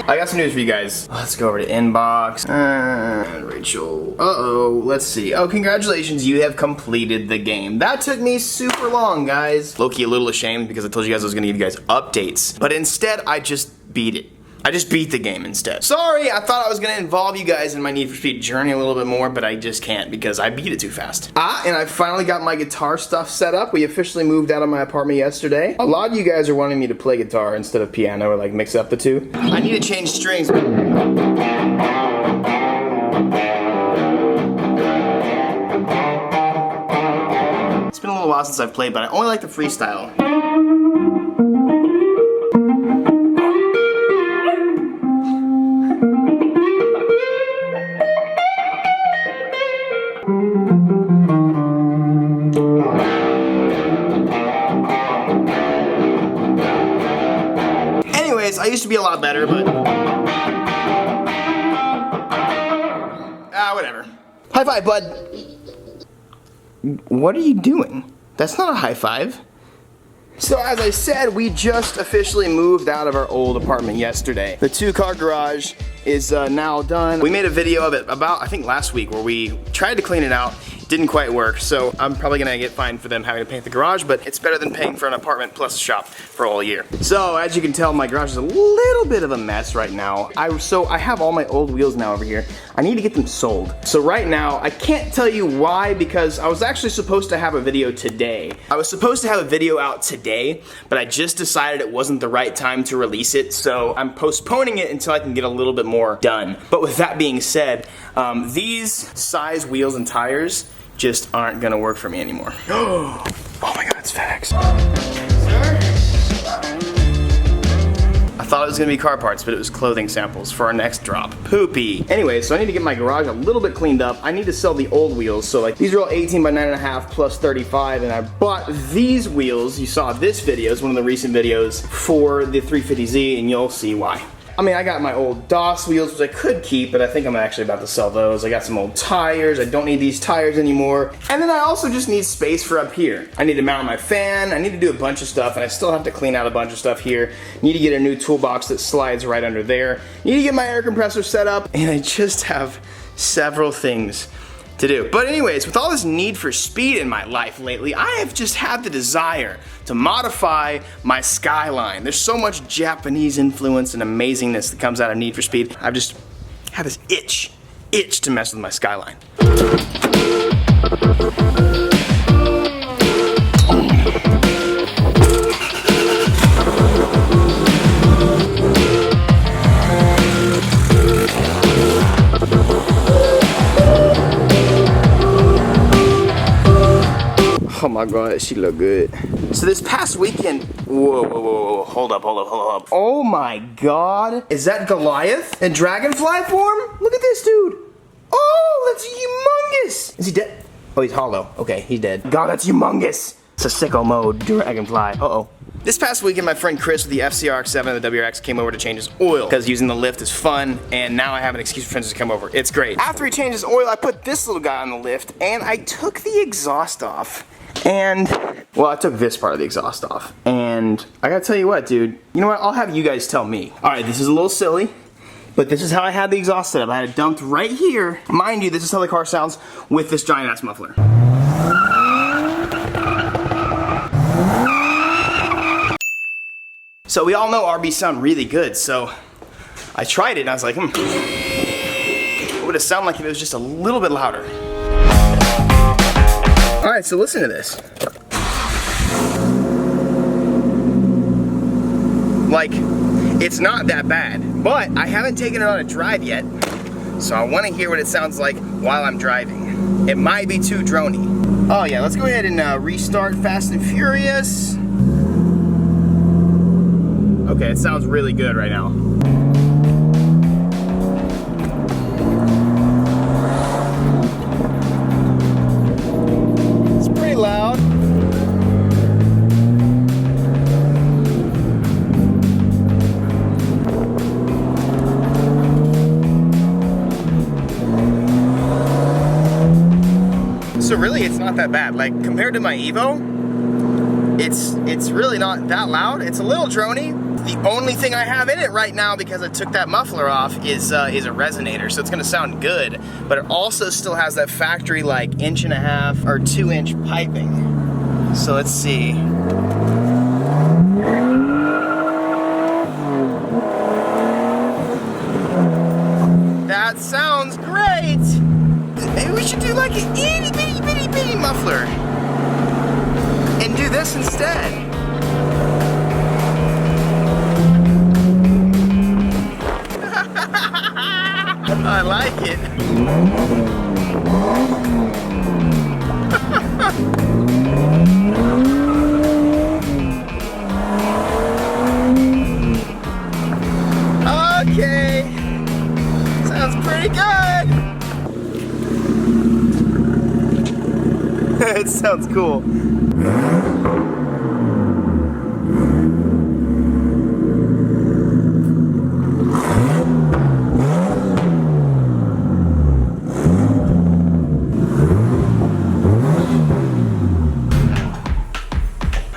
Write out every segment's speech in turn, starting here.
I got some news for you guys. Let's go over to inbox. Rachel. Uh-oh. Let's see. Oh, congratulations. You have completed the game. That took me super long, guys. Low-key a little ashamed because I told you guys I was going to give you guys updates. But instead, I just beat it. I just beat the game instead. Sorry, I thought I was gonna involve you guys in my Need for Speed journey a little bit more, but I just can't because I beat it too fast. And I finally got my guitar stuff set up. We officially moved out of my apartment yesterday. A lot of you guys are wanting me to play guitar instead of piano or like mix up the two. I need to change strings. It's been a little while since I've played, but I only like the freestyle. I used to be a lot better, but whatever. High five, bud. What are you doing? That's not a high five. So as I said, we just officially moved out of our old apartment yesterday. The 2-car garage is now done. We made a video of it about, I think last week, where we tried to clean it out. Didn't quite work, so I'm probably gonna get fined for them having to paint the garage, but it's better than paying for an apartment plus a shop for a whole year. So as you can tell, my garage is a little bit of a mess right now. I have all my old wheels now over here. I need to get them sold. So right now, I can't tell you why, because I was actually supposed to have a video today. I was supposed to have a video out today, but I just decided it wasn't the right time to release it, so I'm postponing it until I can get a little bit more done. But with that being said, these size wheels and tires just aren't gonna work for me anymore. Oh my god, it's FedEx. Sir? I thought it was gonna be car parts, but it was clothing samples for our next drop. Poopy. Anyway, so I need to get my garage a little bit cleaned up. I need to sell the old wheels. So like, these are all 18 by 9.5 plus 35, and I bought these wheels. You saw this video, it's one of the recent videos for the 350Z, and you'll see why. I mean, I got my old DOS wheels, which I could keep, but I think I'm actually about to sell those. I got some old tires. I don't need these tires anymore. And then I also just need space for up here. I need to mount my fan. I need to do a bunch of stuff, and I still have to clean out a bunch of stuff here. Need to get a new toolbox that slides right under there. Need to get my air compressor set up, and I just have several things to do. But anyways, with all this need for speed in my life lately, I have just had the desire to modify my Skyline. There's so much Japanese influence and amazingness that comes out of Need for Speed. I've just had this itch to mess with my Skyline. Oh my god, she look good. So this past weekend, whoa, hold up. Oh my god, is that Goliath in dragonfly form? Look at this dude. Oh, that's humongous. Is he dead? Oh, he's hollow. Okay, he's dead. God, that's humongous. It's a sicko mode dragonfly. Uh-oh. This past weekend, my friend Chris with the FCRX7 and the WRX came over to change his oil because using the lift is fun, and now I have an excuse for friends to come over. It's great. After he changed his oil, I put this little guy on the lift, and I took the exhaust off. And, well, I took this part of the exhaust off. And I gotta tell you what, dude. You know what? I'll have you guys tell me. Alright, this is a little silly, but this is how I had the exhaust set up. I had it dumped right here. Mind you, this is how the car sounds with this giant ass muffler. So we all know RBs sound really good, so I tried it and I was like, what would it sound like if it was just a little bit louder? Alright, so listen to this. Like, it's not that bad, but I haven't taken it on a drive yet, so I want to hear what it sounds like while I'm driving. It might be too drony. Oh yeah, let's go ahead and restart Fast and Furious. Okay, it sounds really good right now. Loud. So really it's not that bad. Like compared to my Evo, it's really not that loud. It's a little drony. The only thing I have in it right now, because I took that muffler off, is a resonator, so it's gonna sound good, but it also still has that factory like 1.5 or 2-inch piping. So let's see. That sounds great! Maybe we should do like an itty bitty bitty bitty muffler and do this instead. I like it. Okay. Sounds pretty good. It sounds cool.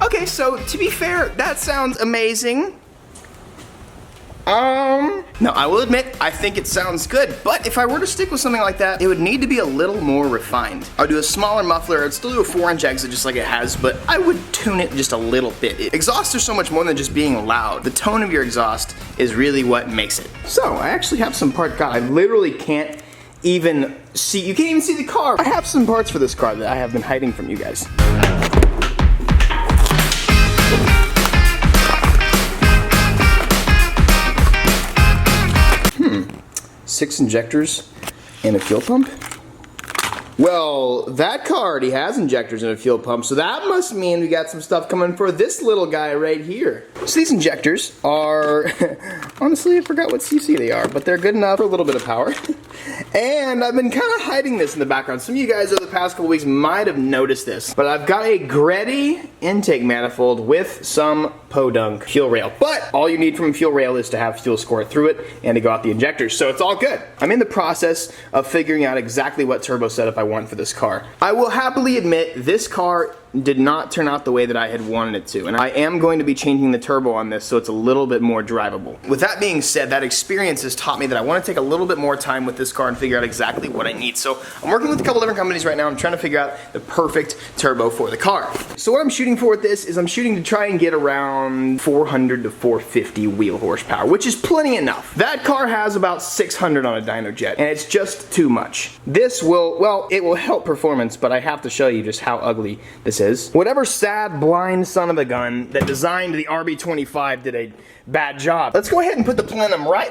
Okay, so to be fair, that sounds amazing. No, I will admit, I think it sounds good, but if I were to stick with something like that, it would need to be a little more refined. I would do a smaller muffler, I'd still do a 4-inch exit just like it has, but I would tune it just a little bit. Exhausts are so much more than just being loud. The tone of your exhaust is really what makes it. So, I actually have some parts. God, I literally can't even see, you can't even see the car. I have some parts for this car that I have been hiding from you guys. 6 injectors and a fuel pump? Well, that car already has injectors and a fuel pump, so that must mean we got some stuff coming for this little guy right here. So these injectors are, honestly, I forgot what cc they are, but they're good enough for a little bit of power. And I've been kind of hiding this in the background. Some of you guys over the past couple weeks might have noticed this, but I've got a Greddy intake manifold with some podunk fuel rail. But all you need from a fuel rail is to have fuel squirt through it and to go out the injectors, so it's all good. I'm in the process of figuring out exactly what turbo setup I want for this car. I will happily admit this car did not turn out the way that I had wanted it to, and I am going to be changing the turbo on this so it's a little bit more drivable. With that being said, that experience has taught me that I want to take a little bit more time with this car and figure out exactly what I need. So I'm working with a couple different companies right now. I'm trying to figure out the perfect turbo for the car. So what I'm shooting for with this is I'm shooting to try and get around 400 to 450 wheel horsepower, which is plenty enough. That car has about 600 on a dyno jet, and it's just too much. This will, well, it will help performance, but I have to show you just how ugly this is. Whatever sad, blind son of a gun that designed the RB25 did a bad job. Let's go ahead and put the plenum right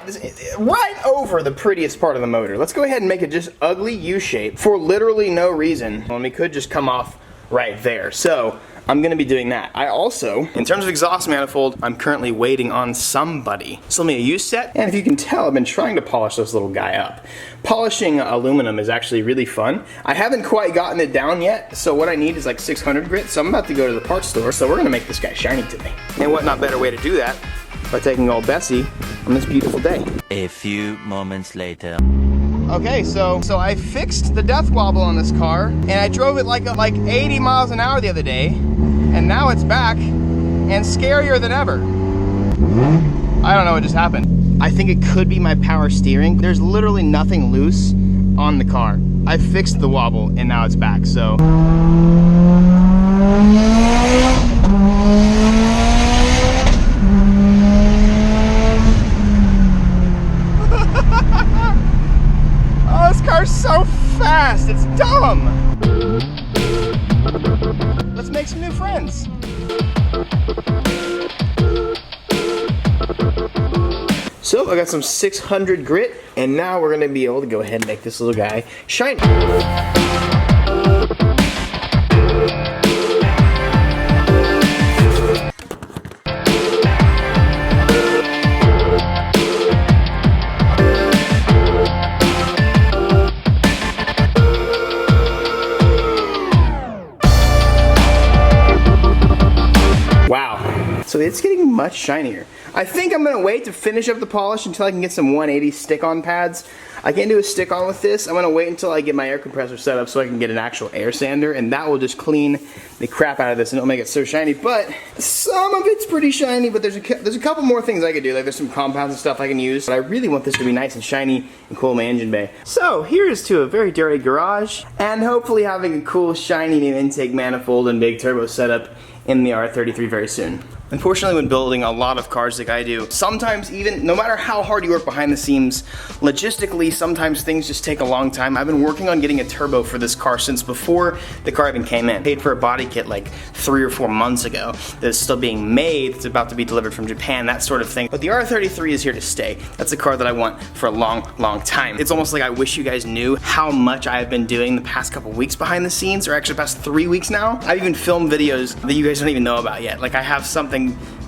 over the prettiest part of the motor. Let's go ahead and make it just ugly U-shape for literally no reason. Well, it could just come off right there. So I'm gonna be doing that. I also, in terms of exhaust manifold, I'm currently waiting on somebody. Sold me a U set, and if you can tell, I've been trying to polish this little guy up. Polishing aluminum is actually really fun. I haven't quite gotten it down yet, so what I need is like 600 grit, so I'm about to go to the parts store, so we're gonna make this guy shiny today. And what not better way to do that by taking old Bessie on this beautiful day. A few moments later. Okay, so I fixed the death wobble on this car, and I drove it like 80 miles an hour the other day, and now it's back, and scarier than ever. I don't know what just happened. I think it could be my power steering. There's literally nothing loose on the car. I fixed the wobble, and now it's back, so. Oh, this car's so fast, it's dumb. Let's make some new friends. So I got some 600 grit, and now we're gonna be able to go ahead and make this little guy shiny. So it's getting much shinier. I think I'm gonna wait to finish up the polish until I can get some 180 stick-on pads. I can't do a stick-on with this. I'm gonna wait until I get my air compressor set up so I can get an actual air sander, and that will just clean the crap out of this and it'll make it so shiny. But some of it's pretty shiny, but there's a couple more things I could do. Like there's some compounds and stuff I can use, but I really want this to be nice and shiny and cool in my engine bay. So here's to a very dirty garage, and hopefully having a cool shiny new intake manifold and big turbo setup in the R33 very soon. Unfortunately, when building a lot of cars like I do, sometimes even, no matter how hard you work behind the scenes, logistically, sometimes things just take a long time. I've been working on getting a turbo for this car since before the car even came in. Paid for a body kit like 3 or 4 months ago that's still being made. It's about to be delivered from Japan, that sort of thing. But the R33 is here to stay. That's a car that I want for a long, long time. It's almost like I wish you guys knew how much I have been doing the past couple weeks behind the scenes, or actually the past 3 weeks now. I've even filmed videos that you guys don't even know about yet. Like I have something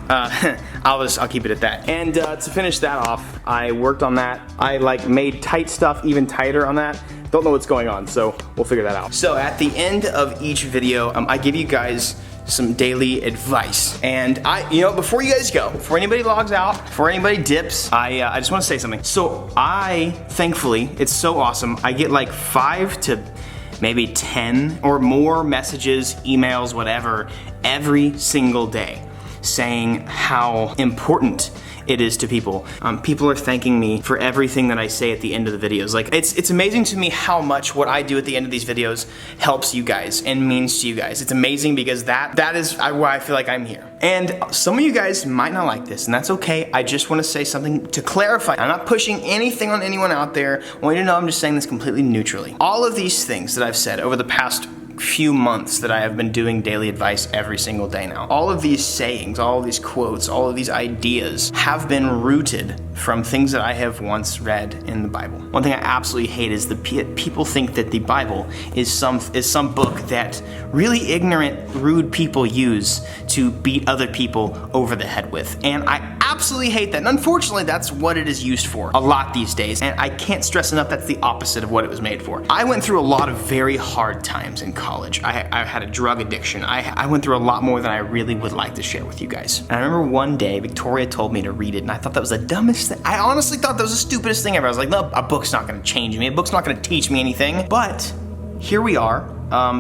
I'll keep it at that. And to finish that off, I worked on that. I like made tight stuff even tighter on that. Don't know what's going on, so we'll figure that out. So at the end of each video, I give you guys some daily advice. And before you guys go, before anybody logs out, before anybody dips, I just want to say something. So thankfully, it's so awesome. I get like 5 to maybe 10 or more messages, emails, whatever, every single day, saying how important it is to people. People are thanking me for everything that I say at the end of the videos. Like, it's amazing to me how much what I do at the end of these videos helps you guys and means to you guys. It's amazing because that is why I feel like I'm here. And some of you guys might not like this, and that's okay. I just want to say something to clarify. I'm not pushing anything on anyone out there. I want you to know I'm just saying this completely neutrally. All of these things that I've said over the past few months that I have been doing daily advice every single day now. All of these sayings, all of these quotes, all of these ideas have been rooted from things that I have once read in the Bible. One thing I absolutely hate is people think that the Bible is some book that really ignorant, rude people use to beat other people over the head with. And I absolutely hate that. And unfortunately, that's what it is used for a lot these days. And I can't stress enough that's the opposite of what it was made for. I went through a lot of very hard times in college. I had a drug addiction. I went through a lot more than I really would like to share with you guys. And I remember one day, Victoria told me to read it, and I thought that was the dumbest thing. I honestly thought that was the stupidest thing ever. I was like, no, a book's not gonna change me. A book's not gonna teach me anything. But here we are,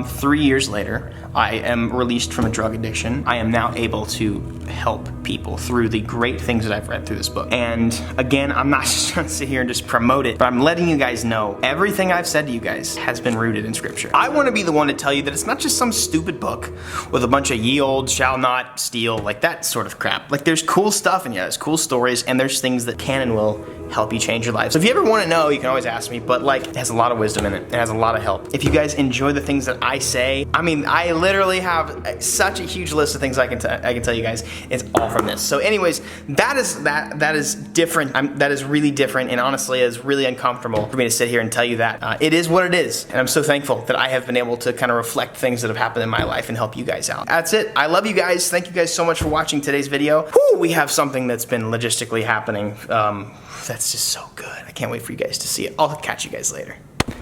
3 years later. I am released from a drug addiction. I am now able to help people through the great things that I've read through this book. And again, I'm not just trying to sit here and just promote it, but I'm letting you guys know everything I've said to you guys has been rooted in scripture. I want to be the one to tell you that it's not just some stupid book with a bunch of ye old shall not steal, like that sort of crap. Like there's cool stuff in here, there's cool stories, and there's things that can and will help you change your life. So if you ever want to know, you can always ask me, but like it has a lot of wisdom in it. It has a lot of help. If you guys enjoy the things that I say, I mean, I literally have such a huge list of things I can tell you guys. It's all from this. So anyways, that is different. That is really different, and honestly is really uncomfortable for me to sit here and tell you that. It is what it is, and I'm so thankful that I have been able to kind of reflect things that have happened in my life and help you guys out. That's it. I love you guys. Thank you guys so much for watching today's video. Whew, we have something that's been logistically happening. That's just so good. I can't wait for you guys to see it. I'll catch you guys later.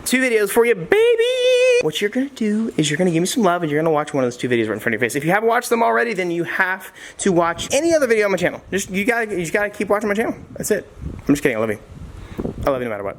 2 videos for you, baby! What you're gonna do is you're gonna give me some love and you're gonna watch one of those 2 videos right in front of your face. If you haven't watched them already, then you have to watch any other video on my channel. You just gotta keep watching my channel. That's it. I'm just kidding, I love you. I love you no matter what.